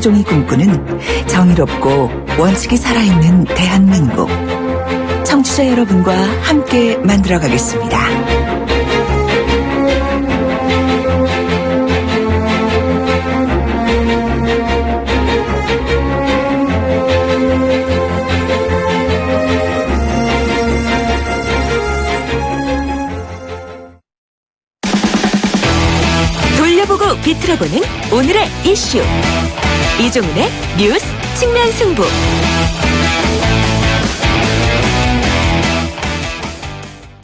김수종이 꿈꾸는 정의롭고 원칙이 살아있는 대한민국. 청취자 여러분과 함께 만들어가겠습니다. 돌려보고 비틀어보는 오늘의 이슈. 이종훈의 뉴스 측면 승부.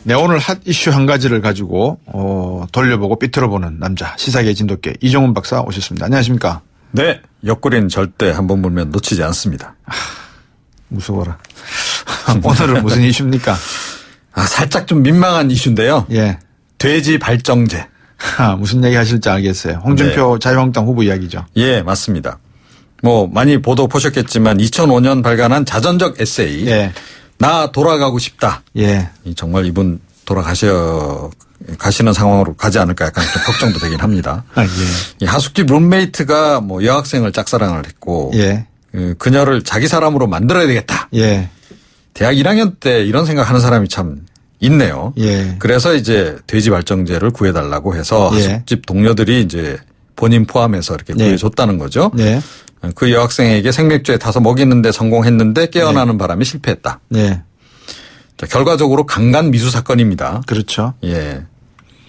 네, 오늘 핫 이슈 한 가지를 가지고 돌려보고 삐뚤어보는 남자, 시사계 진돗개 이종훈 박사 오셨습니다. 안녕하십니까? 네, 옆구리는 절대 한번 물면 놓치지 않습니다. 무서워라. 오늘은 무슨 이슈입니까? 살짝 좀 민망한 이슈인데요. 예. 돼지 발정제. 무슨 얘기 하실지 알겠어요. 홍준표 자유한국당 후보 이야기죠. 예, 맞습니다. 많이 보도 보셨겠지만 2005년 발간한 자전적 에세이. 예. 나 돌아가고 싶다. 예. 정말 이분 가시는 상황으로 가지 않을까 약간 좀 걱정도 되긴 합니다. 예. 이 하숙집 룸메이트가 여학생을 짝사랑을 했고. 예. 그녀를 자기 사람으로 만들어야 되겠다. 예. 대학 1학년 때 이런 생각하는 사람이 참 있네요. 예. 그래서 이제 돼지 발정제를 구해달라고 해서 예. 하숙집 동료들이 이제 본인 포함해서 이렇게 구해줬다는 거죠. 예. 그 여학생에게 생맥주에 타서 먹이는데 성공했는데 깨어나는 바람에 실패했다. 예. 자, 결과적으로 강간 미수 사건입니다. 그렇죠. 예.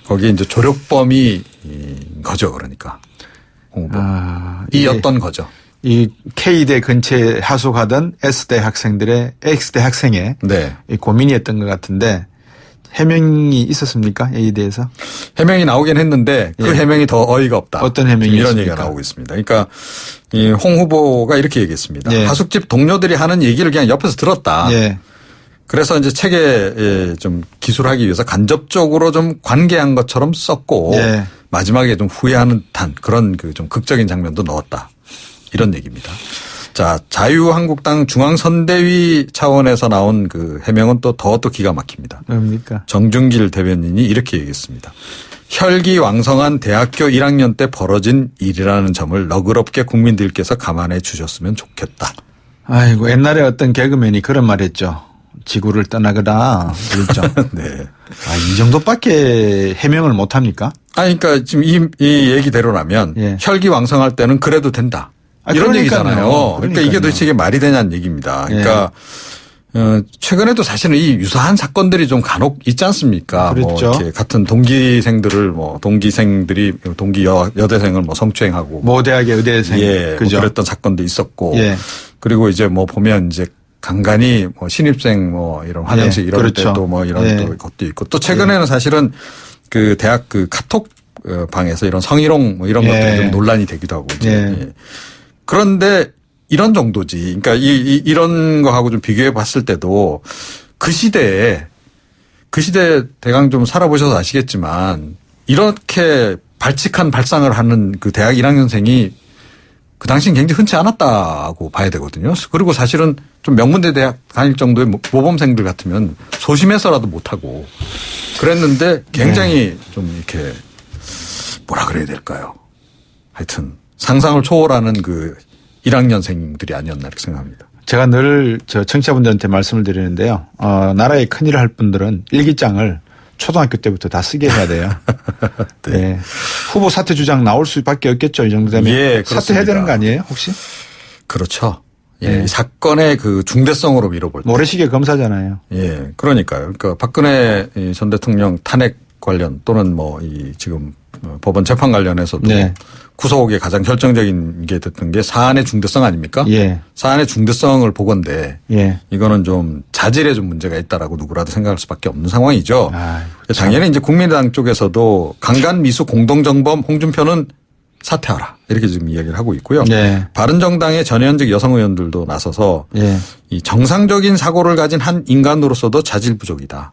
거기에 이제 조력범이 거죠, 그러니까. 이었던 거죠. 이 K대 근처에 하숙하던 S대 학생들의 X대 학생의 네. 고민이었던 것 같은데 해명이 있었습니까? 여기에 대해서? 해명이 나오긴 했는데 그 해명이 더 어이가 없다. 어떤 해명이 이런 있습니까? 얘기가 나오고 있습니다. 그러니까 이 홍 후보가 이렇게 얘기했습니다. 예. 하숙집 동료들이 하는 얘기를 그냥 옆에서 들었다. 예. 그래서 이제 책에 좀 기술하기 위해서 간접적으로 좀 관계한 것처럼 썼고 예. 마지막에 좀 후회하는 듯한 그런 그 좀 극적인 장면도 넣었다. 이런 얘기입니다. 자, 자유한국당 중앙선대위 차원에서 나온 그 해명은 또 기가 막힙니다. 뭡니까? 정준길 대변인이 이렇게 얘기했습니다. 혈기왕성한 대학교 1학년 때 벌어진 일이라는 점을 너그럽게 국민들께서 감안해 주셨으면 좋겠다. 아이고, 옛날에 어떤 개그맨이 그런 말 했죠. 지구를 떠나거라. 그랬죠. 네. 이 정도밖에 해명을 못 합니까? 그러니까 지금 이 얘기대로라면 예. 혈기왕성할 때는 그래도 된다. 이런 얘기잖아요. 그러니까 이게 도대체 이게 말이 되냐는 얘기입니다. 그러니까 최근에도 사실은 이 유사한 사건들이 좀 간혹 있지 않습니까? 그렇죠. 이렇게 같은 동기생들이 여대생을 성추행하고 모 대학의 의대생. 예. 그죠. 그랬던 사건도 있었고. 예. 그리고 이제 보면 이제 간간히 신입생 이런 환영식 이런 그렇죠. 때도 이런 또 것도 있고 또 최근에는 사실은 그 대학 그 카톡 방에서 이런 성희롱 이런 것들이 좀 논란이 되기도 하고. 예. 그런데 이런 정도지. 그러니까 이런 거하고 좀 비교해 봤을 때도 그 시대에 대강 좀 살아보셔서 아시겠지만 이렇게 발칙한 발상을 하는 그 대학 1학년생이 그 당시엔 굉장히 흔치 않았다고 봐야 되거든요. 그리고 사실은 좀 명문대 대학 다닐 정도의 모범생들 같으면 소심해서라도 못하고 그랬는데 굉장히 좀 이렇게 뭐라 그래야 될까요? 하여튼 상상을 초월하는 그 1학년생들이 아니었나 이렇게 생각합니다. 제가 늘 청취자분들한테 말씀을 드리는데요. 나라에 큰일을 할 분들은 일기장을 초등학교 때부터 다 쓰게 해야 돼요. 네. 네. 후보 사퇴 주장 나올 수밖에 없겠죠. 이 정도 되면. 예, 사퇴해야 되는 거 아니에요 혹시? 그렇죠. 예. 사건의 그 중대성으로 밀어볼 때. 모래시계 검사잖아요. 예. 그러니까요. 그러니까 박근혜 전 대통령 탄핵 관련 또는 지금 법원 재판 관련해서도 구속에 가장 결정적인 게 됐던 게 사안의 중대성 아닙니까? 예. 사안의 중대성을 보건데 예. 이거는 좀 자질에 좀 문제가 있다라고 누구라도 생각할 수밖에 없는 상황이죠. 아이고, 당연히 이제 국민의당 쪽에서도 강간 미수 공동정범 홍준표는 사퇴하라 이렇게 지금 이야기를 하고 있고요. 네. 바른정당의 전현직 여성 의원들도 나서서 이 정상적인 사고를 가진 한 인간으로서도 자질 부족이다.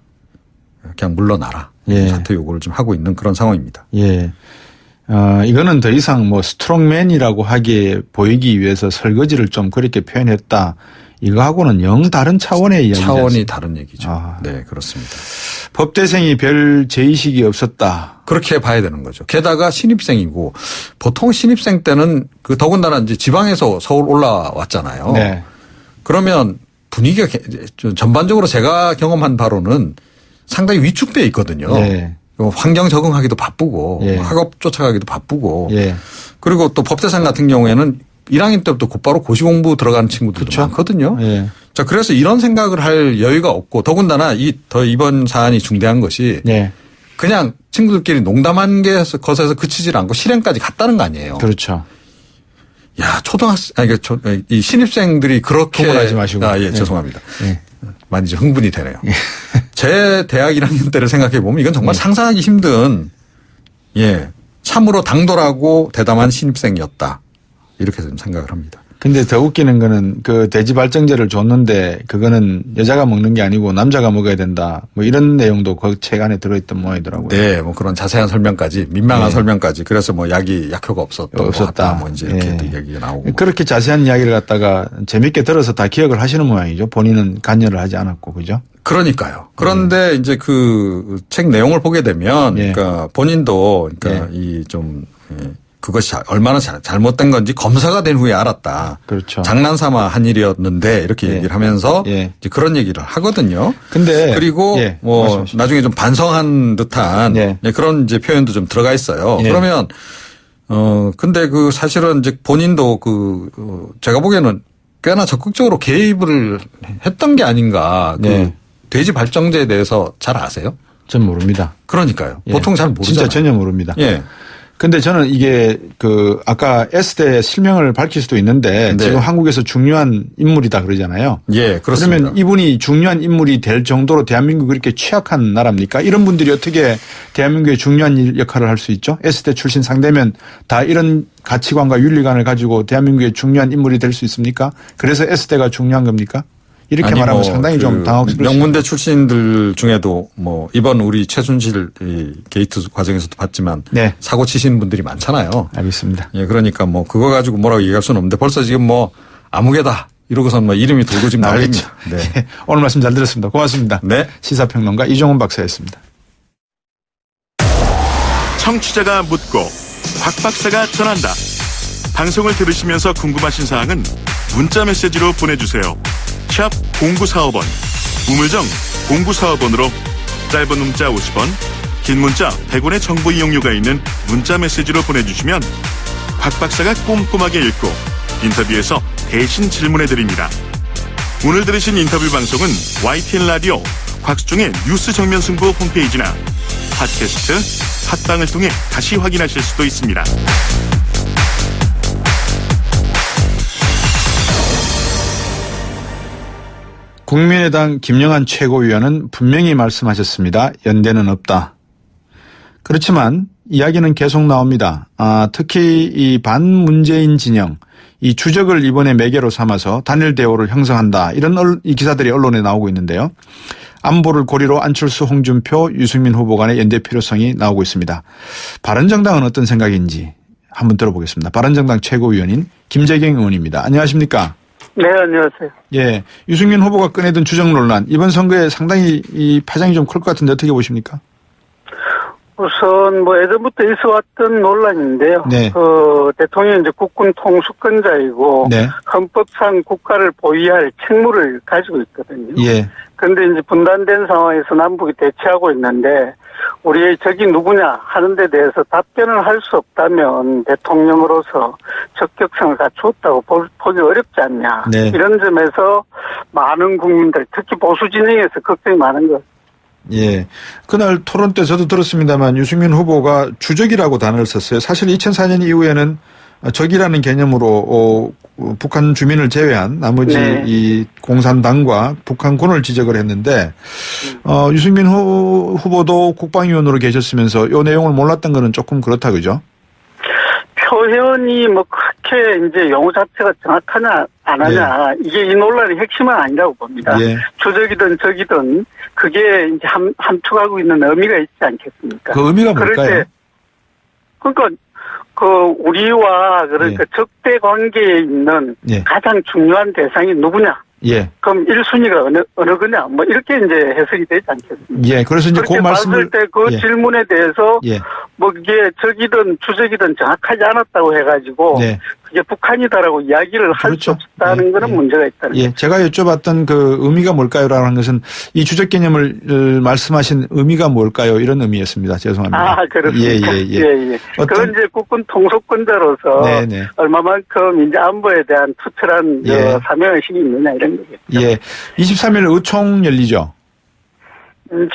그냥 물러나라. 사퇴 요구를 좀 하고 있는 그런 상황입니다. 예. 이거는 더 이상 스트롱맨이라고 하기에 보이기 위해서 설거지를 좀 그렇게 표현했다. 이거하고는 영 다른 차원의 이야기죠. 차원이 다른 얘기죠. 아. 네, 그렇습니다. 법대생이 별 죄의식이 없었다. 그렇게 봐야 되는 거죠. 게다가 신입생이고 보통 신입생 때는 그 더군다나 이제 지방에서 서울 올라왔잖아요. 네. 그러면 분위기가 전반적으로 제가 경험한 바로는 상당히 위축돼 있거든요. 네. 환경 적응하기도 바쁘고 예. 학업 쫓아가기도 바쁘고 예. 그리고 또 법대생 같은 경우에는 1학년 때부터 곧바로 고시공부 들어가는 친구들도 그렇죠. 많거든요. 예. 자, 그래서 이런 생각을 할 여유가 없고 더군다나 이번 사안이 중대한 것이 예. 그냥 친구들끼리 농담한 것에서 그치질 않고 실행까지 갔다는 거 아니에요. 그렇죠. 야, 이 신입생들이 그렇게. 흥분하지 마시고. 아, 예, 예. 죄송합니다. 예. 많이 좀 흥분이 되네요. 제 대학 1학년 때를 생각해 보면 이건 정말 상상하기 힘든, 예, 참으로 당돌하고 대담한 신입생이었다. 이렇게 좀 생각을 합니다. 근데 더 웃기는 거는 그 돼지 발정제를 줬는데 그거는 여자가 먹는 게 아니고 남자가 먹어야 된다. 뭐 이런 내용도 그 책 안에 들어있던 모양이더라고요. 네, 뭐 그런 자세한 설명까지, 민망한 예. 설명까지. 그래서 뭐 약효가 없었다. 뭐 이제 이렇게 또 얘기가 나오고. 그렇게 자세한 이야기를 갖다가 재밌게 들어서 다 기억을 하시는 모양이죠. 본인은 관여를 하지 않았고, 그죠? 그러니까요. 그런데 이제 그 책 내용을 보게 되면, 예. 그러니까 본인도 그러니까 이 좀 그것이 얼마나 잘못된 건지 검사가 된 후에 알았다. 그렇죠. 장난삼아 한 일이었는데 이렇게 예. 얘기를 하면서 예. 이제 그런 얘기를 하거든요. 근데 그리고 예. 뭐 말씀하십시오. 나중에 좀 반성한 듯한 예. 그런 이제 표현도 좀 들어가 있어요. 예. 그러면 근데 그 사실은 이제 본인도 제가 보기에는 꽤나 적극적으로 개입을 했던 게 아닌가. 예. 돼지 발정제에 대해서 잘 아세요? 전 모릅니다. 그러니까요. 예. 보통 잘 모르잖아요. 진짜 전혀 모릅니다. 예. 근데 저는 이게 아까 S대 실명을 밝힐 수도 있는데 네. 지금 한국에서 중요한 인물이다 그러잖아요. 예, 그렇습니다. 그러면 이분이 중요한 인물이 될 정도로 대한민국이 그렇게 취약한 나라입니까? 이런 분들이 어떻게 대한민국의 중요한 역할을 할 수 있죠? S대 출신 상대면 다 이런 가치관과 윤리관을 가지고 대한민국의 중요한 인물이 될 수 있습니까? 그래서 S대가 중요한 겁니까? 이렇게 아니, 말하면 상당히 좀 당혹스럽죠. 명문대 출신들 중에도 뭐 이번 우리 최순실 이 게이트 과정에서도 봤지만 네. 사고 치시는 분들이 많잖아요. 알겠습니다. 예, 그러니까 뭐 그거 가지고 뭐라고 얘기할 수는 없는데 벌써 지금 뭐 아무개다 이러고선 뭐 이름이 돌고 지금 알겠죠. 난립니다. 네. 오늘 말씀 잘 들었습니다. 고맙습니다. 네. 시사평론가 이종훈 박사였습니다. 청취자가 묻고 박 박사가 전한다. 방송을 들으시면서 궁금하신 사항은 문자 메시지로 보내주세요. 샵 0945번 우물정 0945번으로 짧은 문자 50원 긴 문자 100원의 정보 이용료가 있는 문자 메시지로 보내주시면 박 박사가 꼼꼼하게 읽고 인터뷰에서 대신 질문해드립니다. 오늘 들으신 인터뷰 방송은 YTN 라디오 곽수종의 뉴스 정면 승부 홈페이지나 팟캐스트, 팟빵을 통해 다시 확인하실 수도 있습니다. 국민의당 김영한 최고위원은 분명히 말씀하셨습니다. 연대는 없다. 그렇지만 이야기는 계속 나옵니다. 특히 이 반문재인 진영, 이 주적을 이번에 매개로 삼아서 단일 대오를 형성한다. 이런 이 기사들이 언론에 나오고 있는데요. 안보를 고리로 안철수, 홍준표, 유승민 후보 간의 연대 필요성이 나오고 있습니다. 바른정당은 어떤 생각인지 한번 들어보겠습니다. 바른정당 최고위원인 김재경 의원입니다. 안녕하십니까? 네, 안녕하세요. 예, 유승민 후보가 꺼내든 주적 논란 이번 선거에 상당히 이 파장이 좀 클 것 같은데 어떻게 보십니까? 우선 뭐 예전부터 있어왔던 논란인데요. 네. 대통령이 이제 국군 통수권자이고 네. 헌법상 국가를 보위할 책무를 가지고 있거든요. 예, 그런데 이제 분단된 상황에서 남북이 대치하고 있는데 우리의 적이 누구냐 하는 데 대해서 답변을 할 수 없다면 대통령으로서 적격성을 갖추었다고 보기 어렵지 않냐. 네. 이런 점에서 많은 국민들, 특히 보수 진영에서 걱정이 많은 것. 예. 그날 토론 때 저도 들었습니다만 유승민 후보가 주적이라고 단어를 썼어요. 사실 2004년 이후에는 적이라는 개념으로 북한 주민을 제외한 나머지 네. 이 공산당과 북한군을 지적을 했는데 유승민 후보도 국방위원으로 계셨으면서 이 내용을 몰랐던 거는 조금 그렇다 그죠? 표현이 뭐 그렇게 이제 용어 자체가 정확하냐 안 하냐 이게 이 논란의 핵심은 아니라고 봅니다. 예. 주적이든 적이든 그게 이제 함축하고 있는 의미가 있지 않겠습니까? 그 의미가 그럴 뭘까요? 때 그러니까 우리와 그러니까 적대 관계에 있는 예. 가장 중요한 대상이 누구냐 예. 그럼 1순위가 어느 거냐? 뭐 이렇게 이제 해석이 되지 않겠습니까? 예. 그래서 이제 그렇게 그 말씀을 봤을 때 그 예. 질문에 대해서 예. 뭐 이게 적이든 주적이든 정확하지 않았다고 해가지고 네. 그게 북한이다라고 이야기를 할 수 그렇죠. 없다는 예. 거는 예. 문제가 있다는 예. 거죠. 제가 여쭤봤던 그 의미가 뭘까요라는 것은 이 주적 개념을 말씀하신 의미가 뭘까요? 이런 의미였습니다. 죄송합니다. 아, 그렇습니까? 예. 예. 그건 이제 국군 통속권자로서 네네. 얼마만큼 이제 안보에 대한 투철한 예. 사명의식이 있느냐 이런 거겠죠. 예. 23일 의총 열리죠.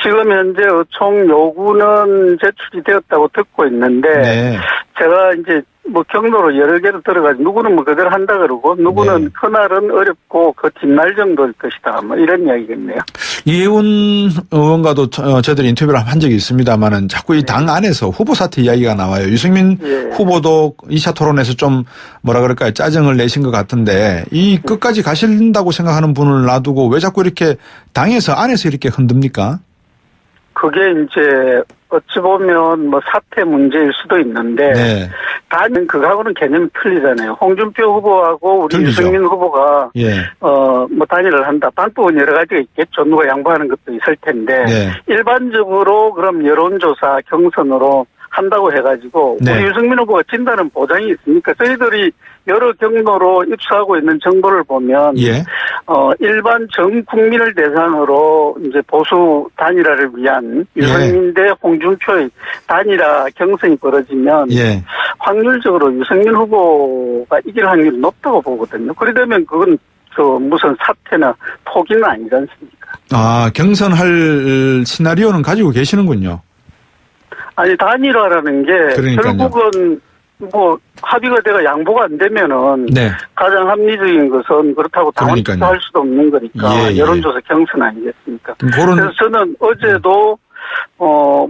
지금 현재 의총 요구는 제출이 되었다고 듣고 있는데 네. 제가 이제 뭐 경로로 여러 개로 들어가지고 누구는 뭐 그대로 한다 그러고 누구는 네. 그날은 어렵고 그 뒷날 정도일 것이다 뭐 이런 이야기겠네요. 이혜훈 의원과도 저희들이 인터뷰를 한 적이 있습니다만은 자꾸 이 당 안에서 후보 사퇴 이야기가 나와요. 유승민 예. 후보도 2차 토론에서 좀 뭐라 그럴까요? 짜증을 내신 것 같은데 이 끝까지 가신다고 생각하는 분을 놔두고 왜 자꾸 이렇게 당에서 안에서 이렇게 흔듭니까? 그게 이제 어찌 보면 뭐 사태 문제일 수도 있는데 네. 단 그거하고는 개념이 틀리잖아요. 홍준표 후보하고 우리 틀리죠. 유승민 후보가 예. 뭐 단일을 한다. 방법은 여러 가지가 있겠죠. 누가 양보하는 것도 있을 텐데 네. 일반적으로 그럼 여론조사 경선으로 한다고 해가지고 네. 우리 유승민 후보가 진다는 보장이 있습니까? 저희들이 여러 경로로 입수하고 있는 정보를 보면 예. 일반 전 국민을 대상으로 이제 보수 단일화를 위한 유승민 대 홍준표의 단일화 경선이 벌어지면 예. 확률적으로 유승민 후보가 이길 확률이 높다고 보거든요. 그러려면 그건 무슨 사태나 포기는 아니지 않습니까? 아, 경선할 시나리오는 가지고 계시는군요. 아니 단일화라는 게 그러니까요. 결국은 뭐 합의가 돼가 양보가 안 되면은 네. 가장 합리적인 것은 그렇다고 당원 그러니까요. 투표할 수도 없는 거니까 예. 여론조사 경선 아니겠습니까? 그런 그래서 저는 어제도 뭐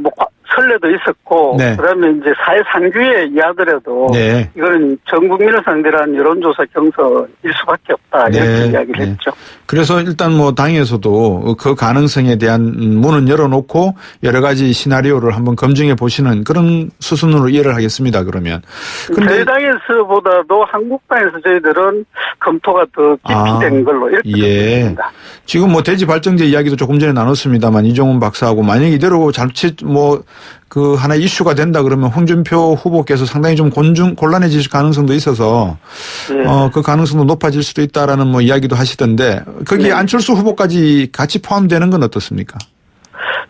설레도 있었고 네. 그다음에 이제 사회 상규에 이하더라도 네. 이거는 전 국민을 상대로 한 여론조사 경선일 수밖에 없다 이렇게 네. 이야기를 네. 했죠. 그래서 일단 뭐 당에서도 그 가능성에 대한 문은 열어놓고 여러 가지 시나리오를 한번 검증해 보시는 그런 수순으로 이해를 하겠습니다. 그러면. 근데 저희 당에서보다도 한국당에서 저희들은 검토가 더 깊이 된 걸로 이렇게 예. 됩니다. 지금 뭐 대지 발전제 이야기도 조금 전에 나눴습니다만 이종훈 박사하고 만약 이대로 자칫 뭐 그 하나의 이슈가 된다 그러면 홍준표 후보께서 상당히 좀 곤란해질 가능성도 있어서 예. 그 가능성도 높아질 수도 있다라는 뭐 이야기도 하시던데 거기에 네. 안철수 후보까지 같이 포함되는 건 어떻습니까?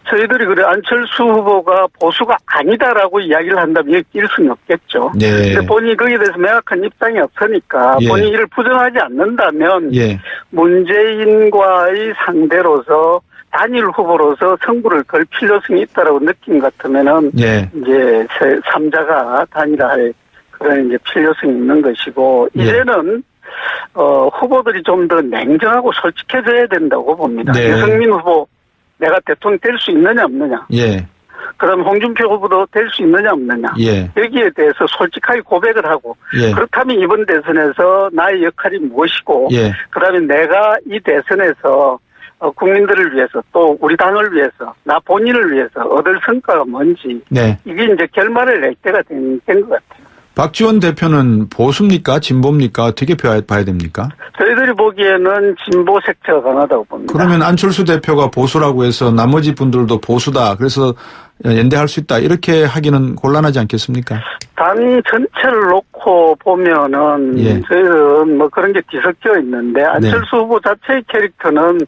저희들이 그래 안철수 후보가 보수가 아니다라고 이야기를 한다면 이길 수는 없겠죠. 네. 근데 본인이 거기에 대해서 명확한 입장이 없으니까 예. 본인이 이를 부정하지 않는다면 예. 문재인과의 상대로서 단일 후보로서 승부를 걸 필요성이 있다라고 느낀 것 같으면은 예. 이제 3자가 단일화할 그런 이제 필요성이 있는 것이고 예. 이제는 후보들이 좀 더 냉정하고 솔직해져야 된다고 봅니다. 네. 유승민 후보 내가 대통령 될 수 있느냐 없느냐. 예. 그럼 홍준표 후보도 될 수 있느냐 없느냐. 예. 여기에 대해서 솔직하게 고백을 하고 예. 그렇다면 이번 대선에서 나의 역할이 무엇이고 예. 그다음에 내가 이 대선에서 국민들을 위해서 또 우리 당을 위해서 나 본인을 위해서 얻을 성과가 뭔지 네. 이게 이제 결말을 낼 때가 된 것 같아요. 박지원 대표는 보수입니까? 진보입니까? 어떻게 봐야 됩니까? 저희들이 보기에는 진보 색채가 강하다고 봅니다. 그러면 안철수 대표가 보수라고 해서 나머지 분들도 보수다. 그래서 연대할 수 있다. 이렇게 하기는 곤란하지 않겠습니까? 당 전체를 놓고 보면은 예. 저희들은 뭐 그런 게 뒤섞여 있는데 안철수 후보 자체의 캐릭터는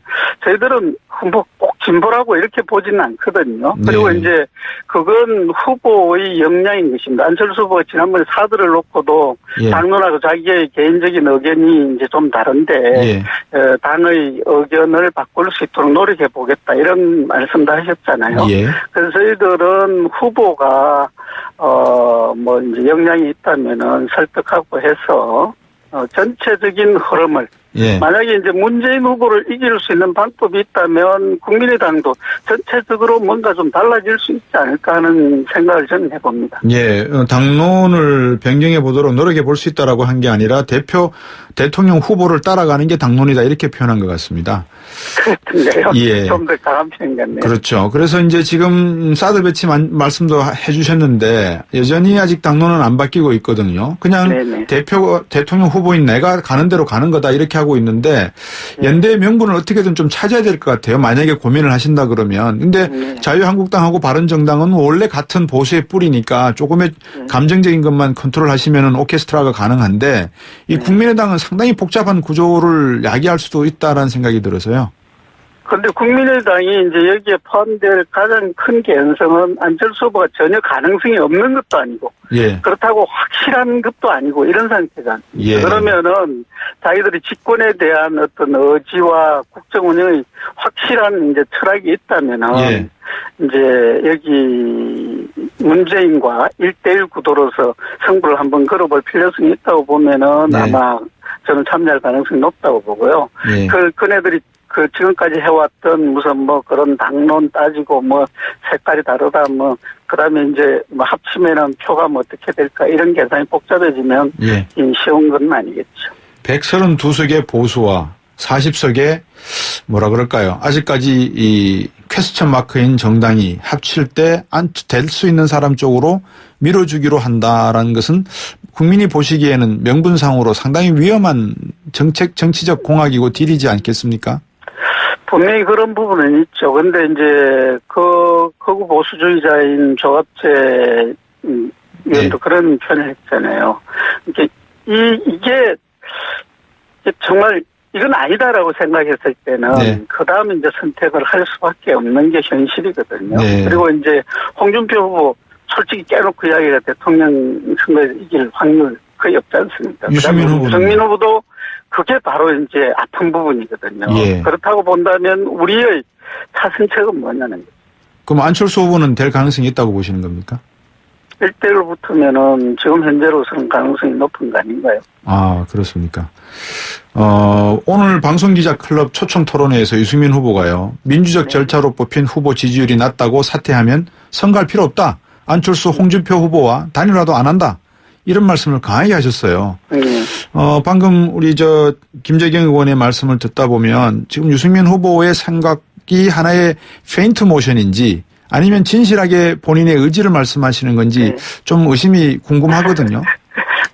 저희들은 뭐 꼭 진보라고 이렇게 보지는 않거든요. 그리고 네. 이제 그건 후보의 역량인 것입니다. 안철수 후보가 지난번에 사드를 놓고도 예. 당론하고 자기의 개인적인 의견이 이제 좀 다른데 예. 당의 의견을 바꿀 수 있도록 노력해 보겠다 이런 말씀도 하셨잖아요. 예. 그래서 저희들은 후보가 뭐 이제 역량이 있다면은 설득하고 해서 전체적인 흐름을 예. 만약에 이제 문재인 후보를 이길 수 있는 방법이 있다면 국민의당도 전체적으로 뭔가 좀 달라질 수 있지 않을까 하는 생각을 저는 해봅니다. 예. 당론을 변경해 보도록 노력해 볼 수 있다라고 한 게 아니라 대통령 후보를 따라가는 게 당론이다 이렇게 표현한 것 같습니다. 그렇던데요. 예. 좀 더 강한 표현 같네요. 그렇죠. 그래서 이제 지금 사드 배치 말씀도 해주셨는데 여전히 아직 당론은 안 바뀌고 있거든요. 그냥 네네. 대통령 후보인 내가 가는 대로 가는 거다 이렇게 이렇게 하고 있는데 연대의 명분을 어떻게든 좀 찾아야 될 것 같아요. 만약에 고민을 하신다 그러면. 근데 자유한국당하고 바른정당은 원래 같은 보수의 뿌리니까 조금의 감정적인 것만 컨트롤 하시면은 오케스트라가 가능한데 이 국민의당은 상당히 복잡한 구조를 야기할 수도 있다라는 생각이 들어서요. 그런데 국민의당이 이제 여기에 포함될 가장 큰 개연성은 안철수 후보가 전혀 가능성이 없는 것도 아니고 예. 그렇다고 확실한 것도 아니고 이런 상태가 예. 그러면은 자기들이 집권에 대한 어떤 의지와 국정 운영의 확실한 이제 철학이 있다면은 예. 이제 여기 문재인과 1대1 구도로서 승부를 한번 걸어볼 필요성이 있다고 보면은 네. 아마 저는 참여할 가능성이 높다고 보고요. 예. 그네들이 지금까지 해왔던 무슨 뭐 그런 당론 따지고 뭐 색깔이 다르다 뭐 그다음에 이제 뭐 합치면은 표가 뭐 어떻게 될까 이런 계산이 복잡해지면 예. 쉬운 건 아니겠죠. 132석의 보수와 40석의 뭐라 그럴까요? 아직까지 이 퀘스천 마크인 정당이 합칠 때 될 수 있는 사람 쪽으로 밀어주기로 한다라는 것은 국민이 보시기에는 명분상으로 상당히 위험한 정치적 공학이고 딜이지 않겠습니까? 분명히 그런 부분은 있죠. 근데 이제 극우 보수주의자인 조갑재 의원도 그런 표현을 했잖아요. 이게 정말 이건 아니다라고 생각했을 때는 그 다음에 이제 선택을 할 수밖에 없는 게 현실이거든요. 네. 그리고 이제 홍준표 후보 솔직히 깨놓고 이야기가 대통령 선거에서 이길 확률 거의 없지 않습니까? 유승민 후보도 그게 바로 이제 아픈 부분이거든요. 예. 그렇다고 본다면 우리의 차선책은 뭐냐는 거죠. 그럼 안철수 후보는 될 가능성이 있다고 보시는 겁니까? 1대1로 붙으면은 지금 현재로서는 가능성이 높은 거 아닌가요? 아, 그렇습니까? 오늘 방송기자 클럽 초청 토론회에서 유승민 후보가요. 민주적 절차로 뽑힌 후보 지지율이 낮다고 사퇴하면 선거할 필요 없다. 안철수, 홍준표 후보와 단일화도 안 한다. 이런 말씀을 강하게 하셨어요. 방금 우리 김재경 의원의 말씀을 듣다 보면 지금 유승민 후보의 생각이 하나의 페인트 모션인지 아니면 진실하게 본인의 의지를 말씀하시는 건지 좀 의심이 궁금하거든요.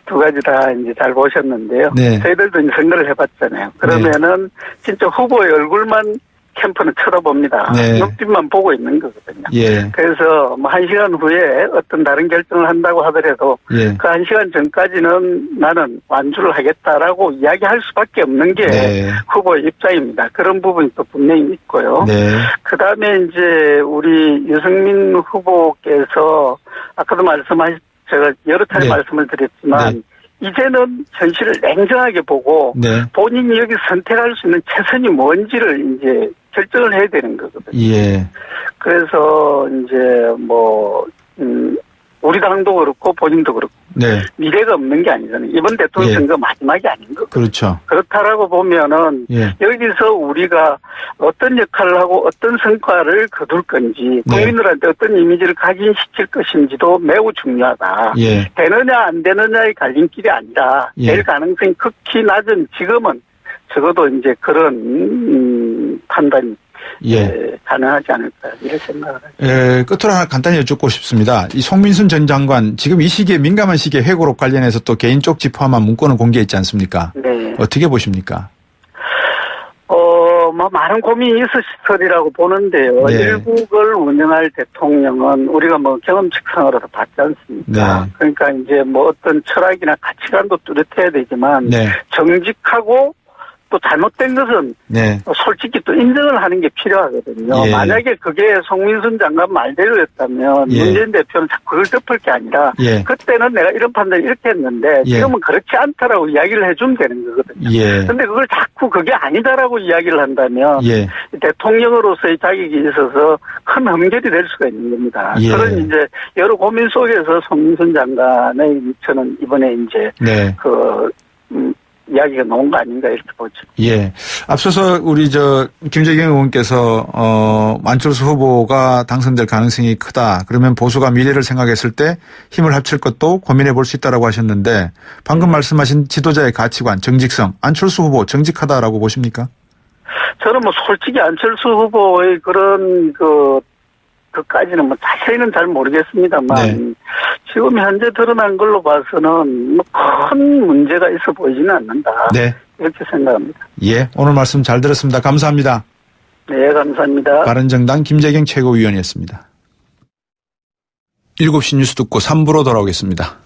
두 가지 다 이제 잘 보셨는데요. 네. 저희들도 이제 선거를 해봤잖아요. 그러면은 진짜 후보의 얼굴만 캠프는 쳐다봅니다. 네. 눈빛만 보고 있는 거거든요. 예. 그래서 뭐 1시간 후에 어떤 다른 결정을 한다고 하더라도 예. 그 1시간 전까지는 나는 완주를 하겠다라고 이야기할 수밖에 없는 게 네. 후보의 입장입니다. 그런 부분이 또 분명히 있고요. 네. 그다음에 이제 우리 유승민 후보께서 아까도 제가 여러 차례 네. 말씀을 드렸지만 네. 이제는 현실을 냉정하게 보고 네. 본인이 여기 선택할 수 있는 최선이 뭔지를 이제 결정을 해야 되는 거거든요. 예. 그래서 이제 우리 당도 그렇고 본인도 그렇고 네. 미래가 없는 게 아니잖아요. 이번 대통령 선거 마지막이 아닌 거고. 그렇죠. 그렇다라고 보면은 예. 여기서 우리가 어떤 역할을 하고 어떤 성과를 거둘 건지 국민들한테 어떤 이미지를 각인시킬 것인지도 매우 중요하다. 예. 되느냐 안 되느냐의 갈림길이 아니라 될 가능성이 극히 낮은 지금은 적어도 이제 그런 판단이 가능하지 않을까 이런 생각을 하죠. 끝으로 하나 간단히 여쭙고 싶습니다. 이 송민순 전 장관 지금 이 시기에 민감한 시기에 회고록 관련해서 또 개인 쪽지 포함한 문건을 공개했지 않습니까? 네. 어떻게 보십니까? 많은 고민이 있으시리라고 보는데요. 네. 일국을 운영할 대통령은 우리가 경험칙상으로도 봤지 않습니까? 네. 그러니까 이제 어떤 철학이나 가치관도 뚜렷해야 되지만 네. 정직하고 또 잘못된 것은 솔직히 또 인정을 하는 게 필요하거든요. 만약에 그게 송민순 장관 말대로였다면 문재인 대표는 자꾸 그걸 덮을 게 아니라 그때는 내가 이런 판단을 이렇게 했는데 지금은 그렇지 않다라고 이야기를 해주면 되는 거거든요. 그런데 그걸 자꾸 그게 아니다라고 이야기를 한다면 대통령으로서의 자격이 있어서 큰 흠결이 될 수가 있는 겁니다. 그런 이제 여러 고민 속에서 송민순 장관의 저는 이번에 이제 이야기가 나온 거 아닌가 이렇게 보죠. 예. 앞서서 우리 김재경 의원께서 안철수 후보가 당선될 가능성이 크다. 그러면 보수가 미래를 생각했을 때 힘을 합칠 것도 고민해 볼 수 있다라고 하셨는데 방금 말씀하신 지도자의 가치관, 정직성, 안철수 후보 정직하다라고 보십니까? 저는 솔직히 안철수 후보의 그런 그까지는 뭐 자세히는 잘 모르겠습니다만 네. 지금 현재 드러난 걸로 봐서는 뭐 큰 문제가 있어 보이지는 않는다. 네. 이렇게 생각합니다. 예, 오늘 말씀 잘 들었습니다. 감사합니다. 네, 감사합니다. 바른정당 김재경 최고위원이었습니다. 7시 뉴스 듣고 3부로 돌아오겠습니다.